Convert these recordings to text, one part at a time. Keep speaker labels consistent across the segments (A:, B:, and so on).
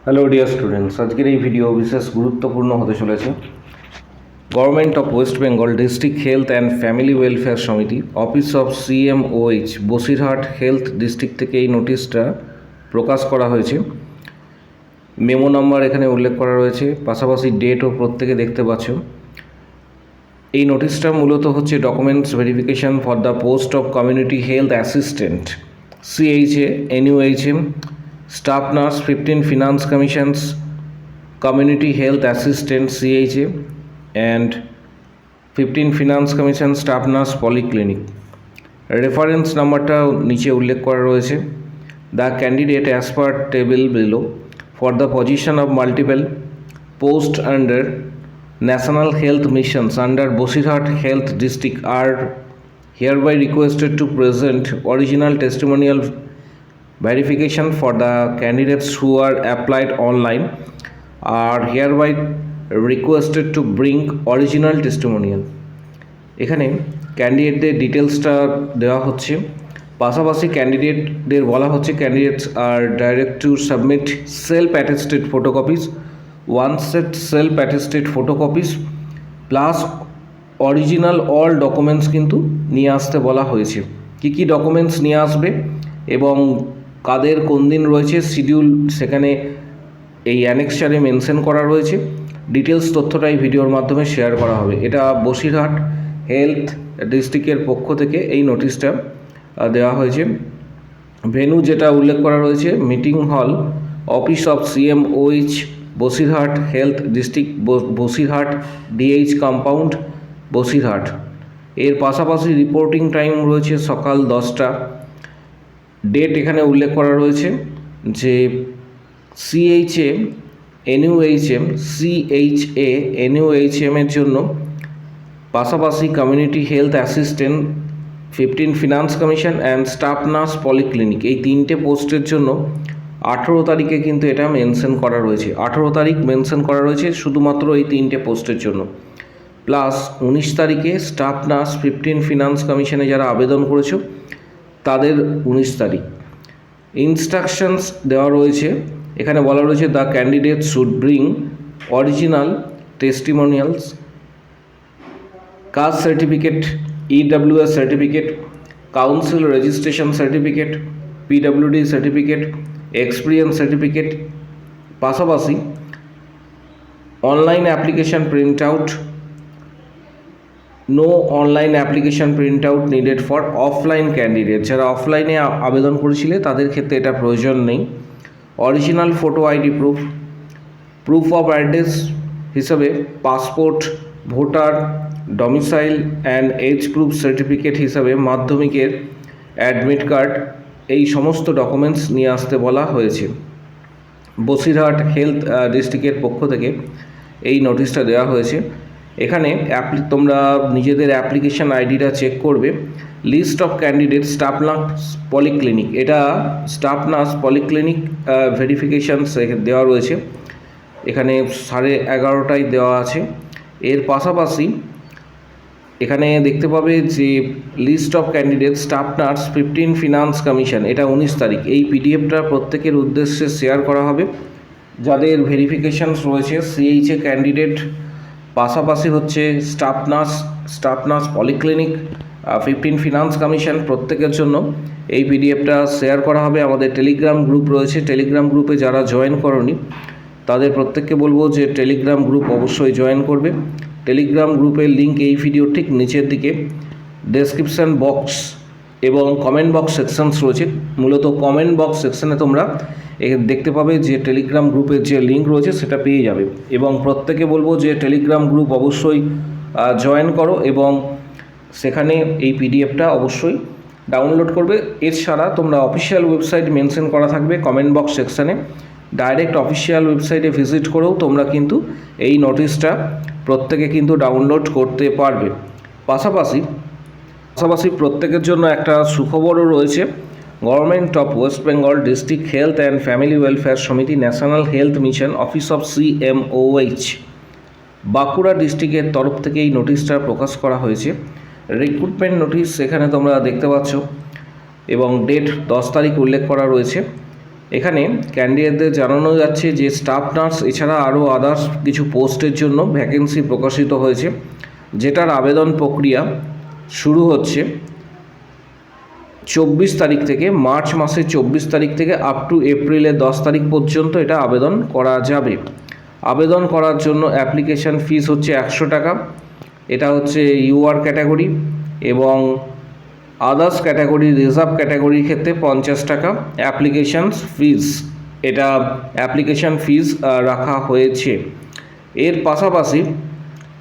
A: Hello dear students, আজকের এই video বিশেষ গুরুত্বপূর্ণ হতে চলেছে। Government of West Bengal district health and family welfare সমিতি, office of CMOH, Basirhat health district থেকে এই নোটিশটা প্রকাশ করা হয়েছে। মেমো নাম্বার এখানে উল্লেখ করা রয়েছে, পাশাপাশি ডেটও প্রত্যেকে দেখতে পাচ্ছ। এই নোটিশটা মূলত হচ্ছে documents verification for the post of community health assistant CHA NUHM, Staff Nurse 15 Finance Commissions, Community Health Assistant CHA, and 15 Finance Commission Staff Nurse Polyclinic. Reference নাম্বারটা নিচে উল্লেখ করা রয়েছে। The candidate as per table below for the position of multiple post under national health missions under Basirhat health district are hereby requested to present original testimonial verification for the candidates who are applied online are hereby requested to bring original testimonial. এখানে ক্যান্ডিডেটদের ডিটেলসটা দেওয়া হচ্ছে, পাশাপাশি ক্যান্ডিডেটদের বলা হচ্ছে candidates are direct to submit self attested photocopies, one set self attested photocopies plus original all documents কিন্তু নিয়ে আসতে বলা হয়েছে। কী ডকুমেন্টস নিয়ে আসবে এবং কাদের কোন দিন রয়েছে শিডিউল সেখানে এই অ্যানেক্সারে মেনশন করা রয়েছে। ডিটেলস তথ্যটা এই ভিডিওর মাধ্যমে শেয়ার করা হবে। এটা বসিরহাট হেলথ ডিস্ট্রিক্টের পক্ষ থেকে এই নোটিশটা দেওয়া হয়েছে। ভেন্যু যেটা উল্লেখ করা রয়েছে, মিটিং হল, office of CMOH, Basirhat health district, Basirhat DH compound, Basirhat. এর পাশাপাশি রিপোর্টিং টাইম রয়েছে সকাল 10টা। ডেট এখানে উল্লেখ করা রয়েছে যে CHA NUHM এর জন্য, পাশাপাশি community health assistant 15 finance commission and staff nurse polyclinic, এই তিনটে পোস্টের জন্য 18 তারিখে কিন্তু এটা মেনশন করা রয়েছে। 18 তারিখ মেনশন করা রয়েছে শুধুমাত্র এই তিনটে পোস্টের জন্য। প্লাস 19 তারিখে স্টাফ নার্স 15 ফিনান্স কমিশনে যারা আবেদন করেছো তাদের 19 তারিখ। ইনস্ট্রাকশনস দেওয়া রয়েছে, এখানে বলা রয়েছে the candidate should bring original testimonials, caste certificate, EWS certificate, council registration certificate, PWD certificate, experience certificate, পাশাপাশি online application print out. No online application print out needed for offline candidate, যারা অফলাইনে আবেদন করেছিলে তাদের ক্ষেত্রে এটা প্রয়োজন নেই। Original photo ID proof, proof of address হিসাবে passport, voter domicile and age proof certificate হিসাবে মাধ্যমিকের অ্যাডমিট কার্ড, এই সমস্ত ডকুমেন্টস নিয়ে আসতে বলা হয়েছে। বসিরহাট হেলথ ডিস্ট্রিক্টের পক্ষ থেকে এই নোটিশটা দেওয়া হয়েছে। এখানে তোমরা নিজেদের অ্যাপ্লিকেশান আইডিটা চেক করবে। List of candidate staff nurse polyclinic, এটা স্টাফ নার্স পলিক্লিনিক ভেরিফিকেশানস দেওয়া রয়েছে, এখানে 11:30টায় দেওয়া আছে। এর পাশাপাশি এখানে দেখতে পাবে যে list of candidate staff nurse 15 finance commission, এটা 19 তারিখ। এই PDFটা প্রত্যেকের উদ্দেশ্যে শেয়ার করা হবে যাদের ভেরিফিকেশানস রয়েছে। CHA ক্যান্ডিডেট, পাশাপাশি হচ্ছে staff nurse polyclinic, 15 finance commission, প্রত্যেকের জন্য এই PDFটা শেয়ার করা হবে। আমাদের টেলিগ্রাম গ্রুপ রয়েছে, টেলিগ্রাম গ্রুপে যারা জয়েন করনি তাদের প্রত্যেককে বলবো যে টেলিগ্রাম গ্রুপ অবশ্যই জয়েন করবে। টেলিগ্রাম গ্রুপের লিঙ্ক এই ভিডিওর ঠিক নিচের দিকে ডেসক্রিপশান বক্স এবং কমেন্ট বক্স সেকশনস রয়েছে। মূলত কমেন্ট বক্স সেকশানে তোমরা দেখতে পাবে যে টেলিগ্রাম গ্রুপের যে লিঙ্ক রয়েছে সেটা পেয়ে যাবে, এবং প্রত্যেকে বলবো যে টেলিগ্রাম গ্রুপ অবশ্যই জয়েন করো এবং সেখানে এই PDFটা অবশ্যই ডাউনলোড করবে। এছাড়া তোমরা অফিসিয়াল ওয়েবসাইট মেনশন করা থাকবে কমেন্ট বক্স সেকশানে, ডাইরেক্ট অফিসিয়াল ওয়েবসাইটে ভিজিট করেও তোমরা কিন্তু এই নোটিশটা প্রত্যেকে কিন্তু ডাউনলোড করতে পারবে। পাশাপাশি প্রত্যেকের জন্য একটা সুখবরও রয়েছে। Government of West Bengal district health and family welfare সমিতি, national health mission, office of CMOH, Bankura ডিস্ট্রিক্টের তরফ থেকে এই নোটিশটা প্রকাশ করা হয়েছে। রিক্রুটমেন্ট নোটিশ এখানে তোমরা দেখতে পাচ্ছ এবং ডেট 10 তারিখ উল্লেখ করা রয়েছে। এখানে ক্যান্ডিডেটদের জানানো যাচ্ছে যে স্টাফ নার্স এছাড়া আরও আদার্স কিছু পোস্টের জন্য ভ্যাকেন্সি প্রকাশিত হয়েছে, যেটার আবেদন প্রক্রিয়া শুরু হচ্ছে 24 তারিখ থেকে, মার্চ মাসের 24 তারিখ থেকে আপ টু এপ্রিলের 10 তারিখ পর্যন্ত এটা আবেদন করা যাবে। আবেদন করার জন্য অ্যাপ্লিকেশান ফিস হচ্ছে 100 টাকা। এটা হচ্ছে ইউআর ক্যাটাগরি, এবং আদার্স ক্যাটাগরি রিজার্ভ ক্যাটাগরির ক্ষেত্রে 50 টাকা অ্যাপ্লিকেশান ফিস, এটা অ্যাপ্লিকেশান ফিস রাখা হয়েছে। এর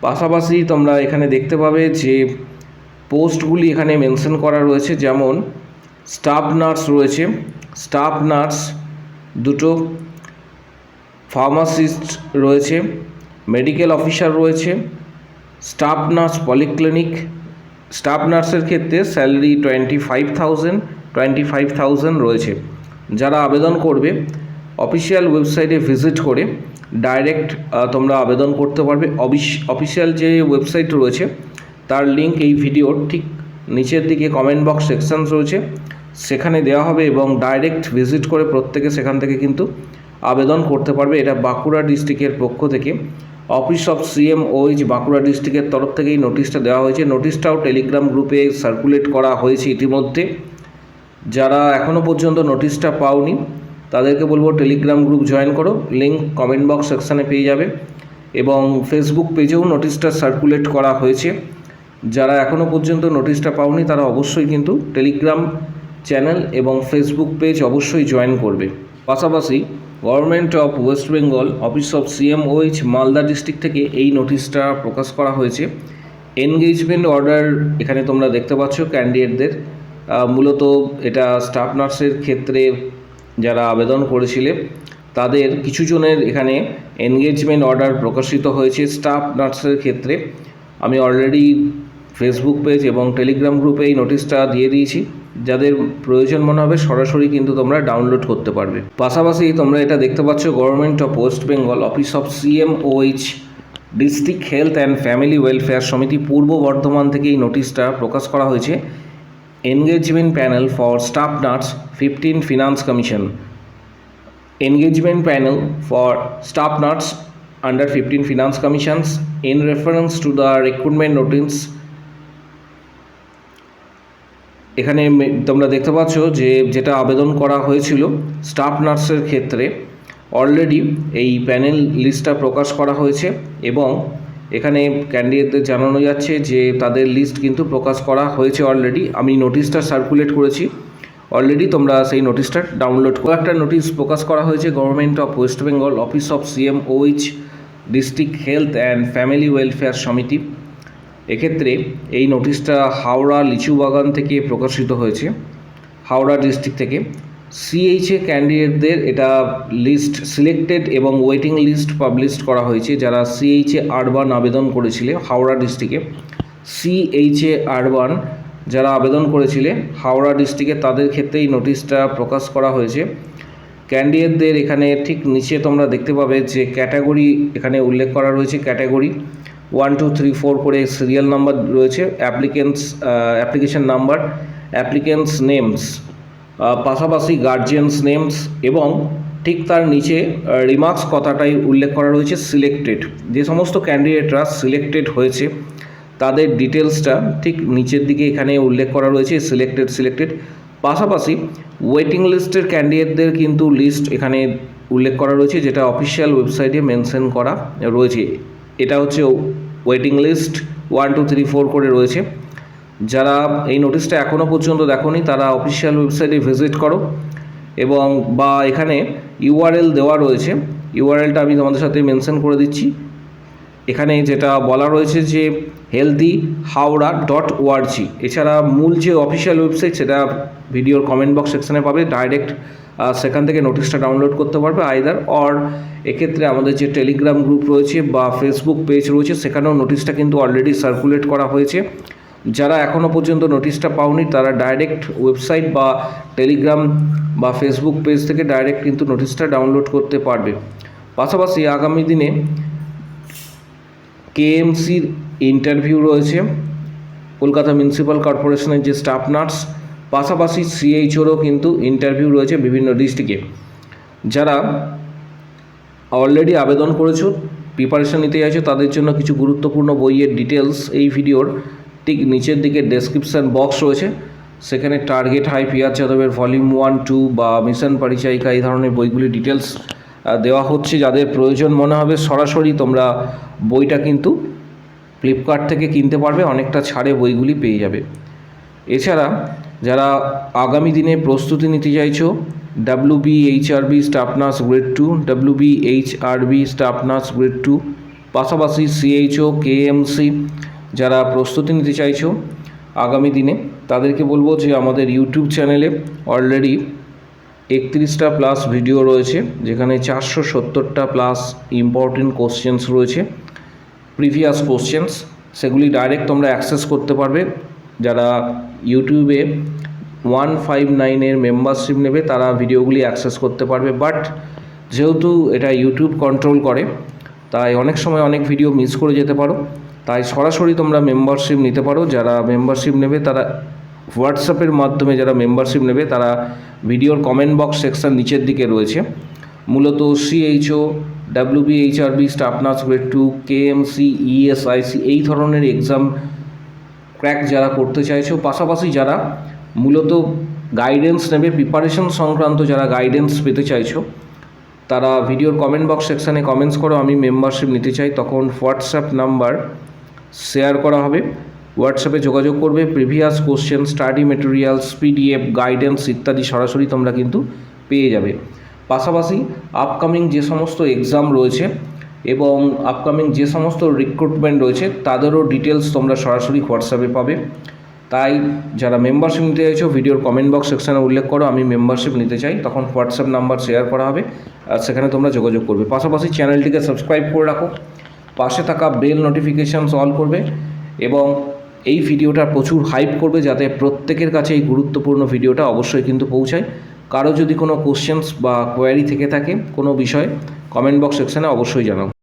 A: পাশাপাশি তোমরা এখানে দেখতে পাবে যে পোস্টগুলি এখানে মেনশন করা রয়েছে, যেমন স্টাফ নার্স রয়েছে, স্টাফ নার্স দুটো, ফার্মাসিস্ট রয়েছে, মেডিকেল অফিসার রয়েছে, স্টাফ নার্স পলিক্লিনিক। স্টাফ নার্সের ক্ষেত্রে স্যালারি 25,000 রয়েছে। যারা আবেদন করবে অফিসিয়াল ওয়েবসাইটে ভিজিট করে ডাইরেক্ট তোমরা আবেদন করতে পারবে। অফিসিয়াল যে ওয়েবসাইট রয়েছে তার লিঙ্ক এই ভিডিওর ঠিক নিচের দিকে কমেন্ট বক্স সেকশন রয়েছে, সেখানে দেওয়া হবে, এবং ডাইরেক্ট ভিজিট করে প্রত্যেকে সেখান থেকে কিন্তু আবেদন করতে পারবে। এটা বাঁকুড়া ডিস্ট্রিক্টের পক্ষ থেকে অফিস অফ CMOH বাঁকুড়া ডিস্ট্রিক্টের তরফ থেকে এই নোটিশটা দেওয়া হয়েছে। নোটিশটাও টেলিগ্রাম গ্রুপে সার্কুলেট করা হয়েছে ইতিমধ্যে। যারা এখনও পর্যন্ত নোটিশটা পাওনি তাদেরকে বলবো টেলিগ্রাম গ্রুপ জয়েন করো, লিঙ্ক কমেন্ট বক্স সেকশানে পেয়ে যাবে, এবং ফেসবুক পেজেও নোটিশটা সার্কুলেট করা হয়েছে। যারা এখনও পর্যন্ত নোটিশটা পাওনি তারা অবশ্যই কিন্তু টেলিগ্রাম চ্যানেল এবং ফেসবুক পেজ অবশ্যই জয়েন করবে। পাশাপাশি government of West Bengal office of CMOH Malda district থেকে এই নোটিশটা প্রকাশ করা হয়েছে। এনগেজমেন্ট অর্ডার এখানে তোমরা দেখতে পাচ্ছ ক্যান্ডিডেটদের, মূলত এটা স্টাফ নার্সের ক্ষেত্রে যারা আবেদন করেছিলে তাদের কিছু জনের এখানে এনগেজমেন্ট অর্ডার প্রকাশিত হয়েছে স্টাফ নার্সের ক্ষেত্রে। আমি অলরেডি ফেসবুক পেজ এবং টেলিগ্রাম গ্রুপে এই নোটিশটা দিয়ে দিয়েছি, যাদের প্রয়োজন মনে হবে সরাসরি কিন্তু তোমরা ডাউনলোড করতে পারবে। পাশাপাশি তোমরা এটা দেখতে পাচ্ছ government of West Bengal office of CMOH district health and family welfare সমিতি পূর্ব বর্ধমান থেকে এই নোটিশটা প্রকাশ করা হয়েছে। Engagement panel for staff nurse 15 finance commission. Engagement panel for staff nurse under 15 finance commissions in reference to the recruitment notice। এখানে তোমরা দেখতে পাচ্ছ যে যেটা আবেদন করা হয়েছিল স্টাফ নার্সের ক্ষেত্রে অলরেডি এই প্যানেল লিস্টটা প্রকাশ করা হয়েছে, এবং এখানে ক্যান্ডিডেটদের জানানো যাচ্ছে যে তাদের লিস্ট কিন্তু প্রকাশ করা হয়েছে অলরেডি। আমি নোটিশটা সার্কুলেট করেছি অলরেডি, তোমরা সেই নোটিশটা ডাউনলোড করো। একটা নোটিশ প্রকাশ করা হয়েছে government of West Bengal office of CMOH district health and family welfare সমিতি। এক্ষেত্রে এই নোটিশটা হাওড়া লিচুবাগান থেকে প্রকাশিত হয়েছে, হাওড়া ডিস্ট্রিক্ট থেকে। CHA ক্যান্ডিডেটদের এটা লিস্ট সিলেক্টেড এবং ওয়েটিং লিস্ট পাবলিশ করা হয়েছে। যারা CHA আরবান আবেদন করেছিলে হাওড়া ডিস্ট্রিক্টে, CHA আরবান যারা আবেদন করেছিলে হাওড়া ডিস্ট্রিক্টে, তাদের ক্ষেত্রে এই নোটিশটা প্রকাশ করা হয়েছে। ক্যান্ডিডেটদের এখানে ঠিক নিচে তোমরা দেখতে পাবে যে ক্যাটাগরি এখানে উল্লেখ করা রয়েছে, ক্যাটাগরি 1 2 3 4 করে সিরিয়াল নাম্বার রয়েছে, অ্যাপ্লিকেশন নাম্বার, অ্যাপ্লিকেন্টস নেমস, পাশাপাশি গার্জিয়ানস নেমস, এবং ঠিক তার নিচে রিমার্কস কথাটাই উল্লেখ করা রয়েছে সিলেক্টেড। যে সমস্ত ক্যান্ডিডেটরা সিলেক্টেড হয়েছে তাদের ডিটেলসটা ঠিক নিচের দিকে এখানে উল্লেখ করা রয়েছে সিলেক্টেড। পাশাপাশি ওয়েটিং লিস্টের ক্যান্ডিডেটদের কিন্তু লিস্ট এখানে উল্লেখ করা রয়েছে, যেটা অফিসিয়াল ওয়েবসাইটে মেনশন করা রয়েছে। এটা হচ্ছে ওয়েটিং লিস্ট 1 2 3 4 করে রয়েছে। যারা এই নোটিশটা এখনও পর্যন্ত দেখোনি তারা অফিসিয়াল ওয়েবসাইটে ভিজিট করো, এবং বা এখানে URL দেওয়া রয়েছে, URLটা আমি তোমাদের সাথে মেনশন করে দিচ্ছি। এখানে যেটা বলা রয়েছে যে healthyhaura.org। এছাড়া মূল যে অফিসিয়াল ওয়েবসাইট সেটা ভিডিওর কমেন্ট বক্স সেকশানে পাবে, ডাইরেক্ট সেখান থেকে নোটিশটা ডাউনলোড করতে পারবে আইদার অর। এক্ষেত্রে আমাদের যে টেলিগ্রাম গ্রুপ রয়েছে বা ফেসবুক পেজ রয়েছে সেখানেও নোটিশটা কিন্তু অলরেডি সার্কুলেট করা হয়েছে। যারা এখনও পর্যন্ত নোটিশটা পাওনি তারা ডাইরেক্ট ওয়েবসাইট বা টেলিগ্রাম বা ফেসবুক পেজ থেকে ডাইরেক্ট কিন্তু নোটিশটা ডাউনলোড করতে পারবে। পাশাপাশি আগামী দিনে KMCর ইন্টারভিউ রয়েছে, কলকাতা মিউনিসিপ্যাল কর্পোরেশনের যে স্টাফ নার্স, পাশাপাশি CHOরও কিন্তু ইন্টারভিউ রয়েছে বিভিন্ন ডিস্ট্রিক্টে। যারা অলরেডি আবেদন করেছো, প্রিপারেশন নিতে চাইছো, তাদের জন্য কিছু গুরুত্বপূর্ণ বইয়ের ডিটেলস এই ভিডিওর ঠিক নিচের দিকে ডেসক্রিপশান বক্স রয়েছে, সেখানে টার্গেট হাই পিয়ার যাদবের ভলিউম 1, 2 বা মিশন পরিচায়িকা এই ধরনের বইগুলি ডিটেলস দেওয়া হচ্ছে। যাদের প্রয়োজন মনে হবে সরাসরি তোমরা বইটা কিন্তু ফ্লিপকার্ট থেকে কিনতে পারবে, অনেকটা ছাড়ে বইগুলি পেয়ে যাবে। এছাড়া যারা আগামী দিনে প্রস্তুতি নিতে চাইছো WBHRB staff nurse grade 2, WBHRB staff nurse grade 2, পাশাপাশি CHO, KMC যারা প্রস্তুতি নিতে চাইছো আগামী দিনে, তাদেরকে বলবো যে আমাদের ইউটিউব চ্যানেলে অলরেডি 31টা প্লাস ভিডিও রয়েছে, যেখানে 470টা প্লাস ইম্পর্টেন্ট কোশ্চেন্স রয়েছে, প্রিভিয়াস কোশ্চেন্স, সেগুলি ডাইরেক্ট তোমরা অ্যাক্সেস করতে পারবে। যারা ইউটিউবে 159-এর মেম্বারশিপ নেবে তারা ভিডিওগুলি অ্যাক্সেস করতে পারবে, বাট যেহেতু এটা ইউটিউব কন্ট্রোল করে তাই অনেক সময় অনেক ভিডিও মিস করে যেতে পারো, তাই সরাসরি তোমরা মেম্বারশিপ নিতে পারো। যারা মেম্বারশিপ নেবে তারা হোয়াটসঅ্যাপের মাধ্যমে, যারা মেম্বারশিপ নেবে তারা ভিডিওর কমেন্ট বক্স সেকশন নিচের দিকে রয়েছে, মূলত CHO, WBHRB staff nurse grade 2, KMC, ESIC এই ধরনের এক্সাম ক্র্যাক যারা করতে চাইছো, পাশাপাশি যারা মূলত গাইডেন্স নেবে, প্রিপারেশন সংক্রান্ত যারা গাইডেন্স পেতে চাইছো, তারা ভিডিওর কমেন্ট বক্স সেকশানে কমেন্টস করো আমি মেম্বারশিপ নিতে চাই, তখন হোয়াটসঅ্যাপ নাম্বার শেয়ার করা হবে, হোয়াটসঅ্যাপে যোগাযোগ করবে। Previous question, study materials, PDF, guidance ইত্যাদি সরাসরি তোমরা কিন্তু পেয়ে যাবে। পাশাপাশি আপকামিং যে সমস্ত এক্সাম রয়েছে এবং আপকামিং যে সমস্ত রিক্রুটমেন্ট রয়েছে তাদেরও ডিটেলস তোমরা সরাসরি হোয়াটসঅ্যাপে পাবে। তাই যারা মেম্বারশিপ নিতে চাইছো ভিডিওর কমেন্ট বক্স সেকশানে উল্লেখ করো আমি মেম্বারশিপ নিতে চাই, তখন হোয়াটসঅ্যাপ নাম্বার শেয়ার করা হবে আর সেখানে তোমরা যোগাযোগ করবে। পাশাপাশি চ্যানেলটিকে সাবস্ক্রাইব করে রাখো, পাশে থাকা বেল নোটিফিকেশানস অল করবে এবং এই ভিডিওটা প্রচুর হাইপ করবে যাতে প্রত্যেকের কাছে এই গুরুত্বপূর্ণ ভিডিওটা অবশ্যই কিন্তু পৌঁছায়। কারো যদি কোনো কোশ্চেন্স বা কোয়ারি থেকে থাকে কোনো বিষয়ে কমেন্ট বক্স সেকশানে অবশ্যই জানাও।